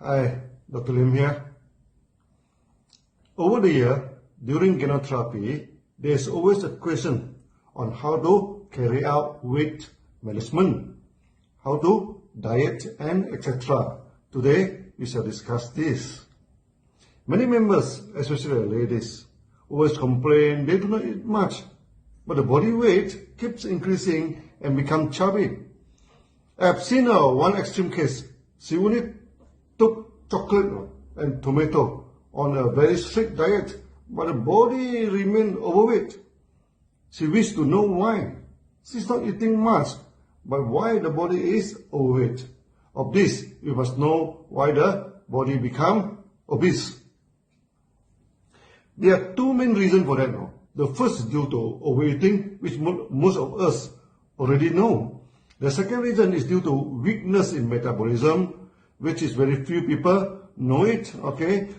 Hi, Dr. Lim here. Over the year, during chemotherapy, there is always a question on how to carry out weight management, how to diet, and etc. Today, we shall discuss this. Many members, especially ladies, always complain they do not eat much, but the body weight keeps increasing and become chubby. I have seen one extreme case. She only took chocolate and tomato on a very strict diet, but the body remained overweight. She wished to know why. She's not eating much, but why the body is overweight. Of this, we must know why the body become obese. There are two main reasons for that now. The first is due to overeating, which most of us already know. The second reason is due to weakness in metabolism, which is very few people know it, okay?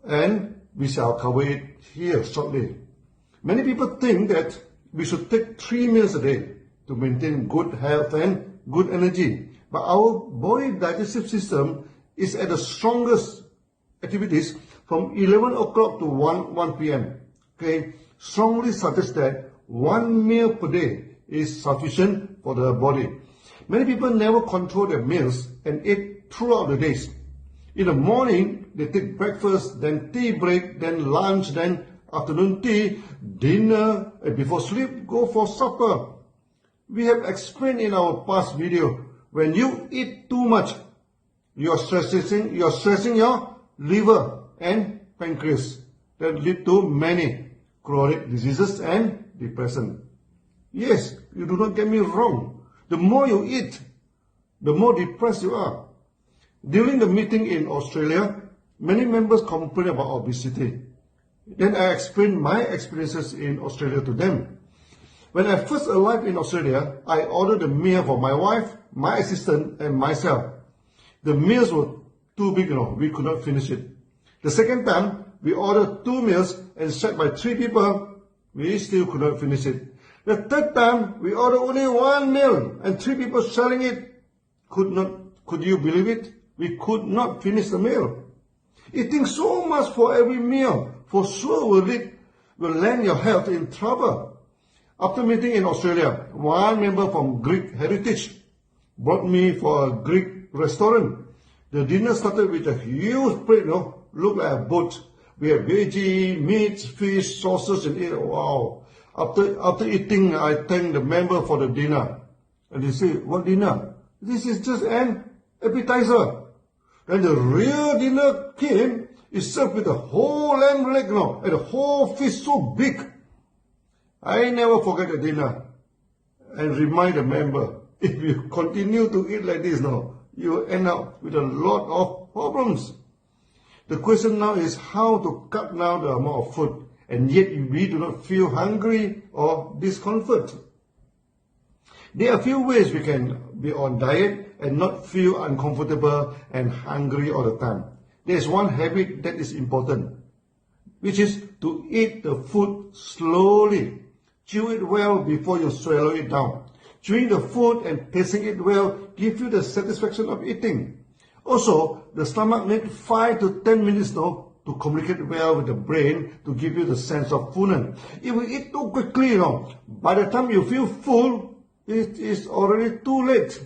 And we shall cover it here shortly. Many people think that we should take 3 meals a day to maintain good health and good energy. But our body digestive system is at the strongest activities from 11 o'clock to 1 p.m. Okay, strongly suggests that 1 meal per day is sufficient for the body. Many people never control their meals and eat throughout the days. In the morning, they take breakfast, then tea break, then lunch, then afternoon tea, dinner, and before sleep, go for supper. We have explained in our past video, when you eat too much, you are stressing your liver and pancreas. That lead to many chronic diseases and depression. Yes, you do not get me wrong. The more you eat, the more depressed you are. During the meeting in Australia, many members complain about obesity. Then I explained my experiences in Australia to them. When I first arrived in Australia, I ordered a meal for my wife, my assistant, and myself. The meals were too big, we could not finish it. The second time, we ordered 2 meals and shared by 3 people. We still could not finish it. The third time, we ordered only 1 meal and 3 people sharing it. Could you believe it? We could not finish the meal. Eating so much for every meal for sure will land your health in trouble. After meeting in Australia, one member from Greek heritage brought me for a Greek restaurant. The dinner started with a huge plate, looked like a boat. We had veggie, meat, fish, sauces, and eat. Wow. After eating, I thanked the member for the dinner. And they say, what dinner? This is just an appetizer. Then the real dinner came. It's served with a whole lamb leg and a whole fish so big. I never forget the dinner. And remind the member, if you continue to eat like this you will end up with a lot of problems. The question now is how to cut down the amount of food, and yet we do not feel hungry or discomfort. There are a few ways we can be on diet and not feel uncomfortable and hungry all the time. There is one habit that is important, which is to eat the food slowly. Chew it well before you swallow it down. Chewing the food and tasting it well gives you the satisfaction of eating. Also, the stomach needs 5 to 10 minutes to communicate well with the brain to give you the sense of fullness. If we eat too quickly, by the time you feel full, it is already too late.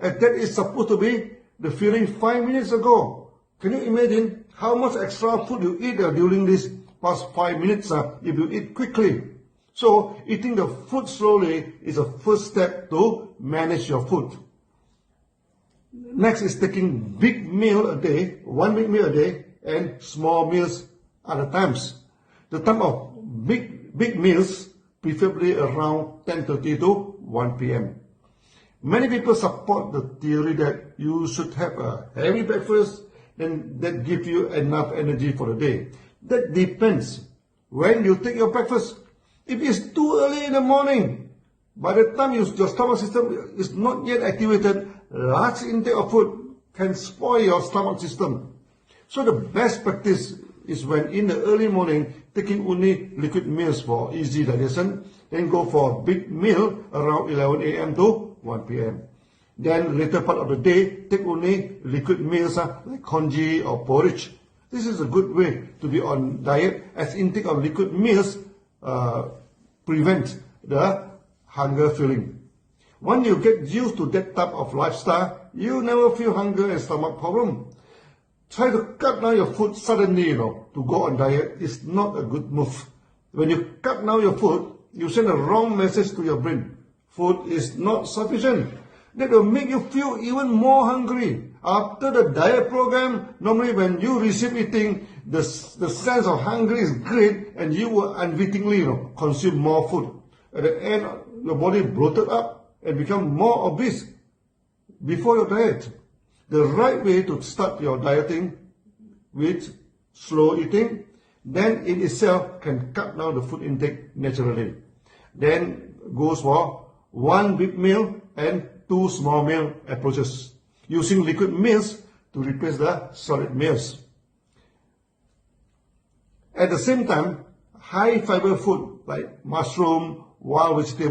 And that is supposed to be the feeling 5 minutes ago. Can you imagine how much extra food you eat during this past 5 minutes if you eat quickly? So, eating the food slowly is a first step to manage your food. Next is taking big meal a day, 1 big meal a day, and small meals other times. The time of big meals, preferably around 10:30 to 1 p.m. Many people support the theory that you should have a heavy breakfast, and that gives you enough energy for the day. That depends when you take your breakfast. If it's too early in the morning, by the time your stomach system is not yet activated, large intake of food can spoil your stomach system. So the best practice is when in the early morning, taking only liquid meals for easy digestion, then go for a big meal around 11 a.m. to 1 p.m. Then later part of the day, take only liquid meals like congee or porridge. This is a good way to be on diet, as intake of liquid meals prevents the hunger feeling. When you get used to that type of lifestyle, you never feel hunger and stomach problem. Try to cut down your food suddenly, to go on diet is not a good move. When you cut down your food, you send a wrong message to your brain. Food is not sufficient. That will make you feel even more hungry. After the diet program, normally when you receive eating, the sense of hunger is great and you will unwittingly consume more food. At the end, your body bloated up and become more obese before your diet. The right way to start your dieting with slow eating, then in itself can cut down the food intake naturally. Then goes for 1 big meal and 2 small meal approaches, using liquid meals to replace the solid meals. At the same time, high fiber food like mushroom, wild vegetable,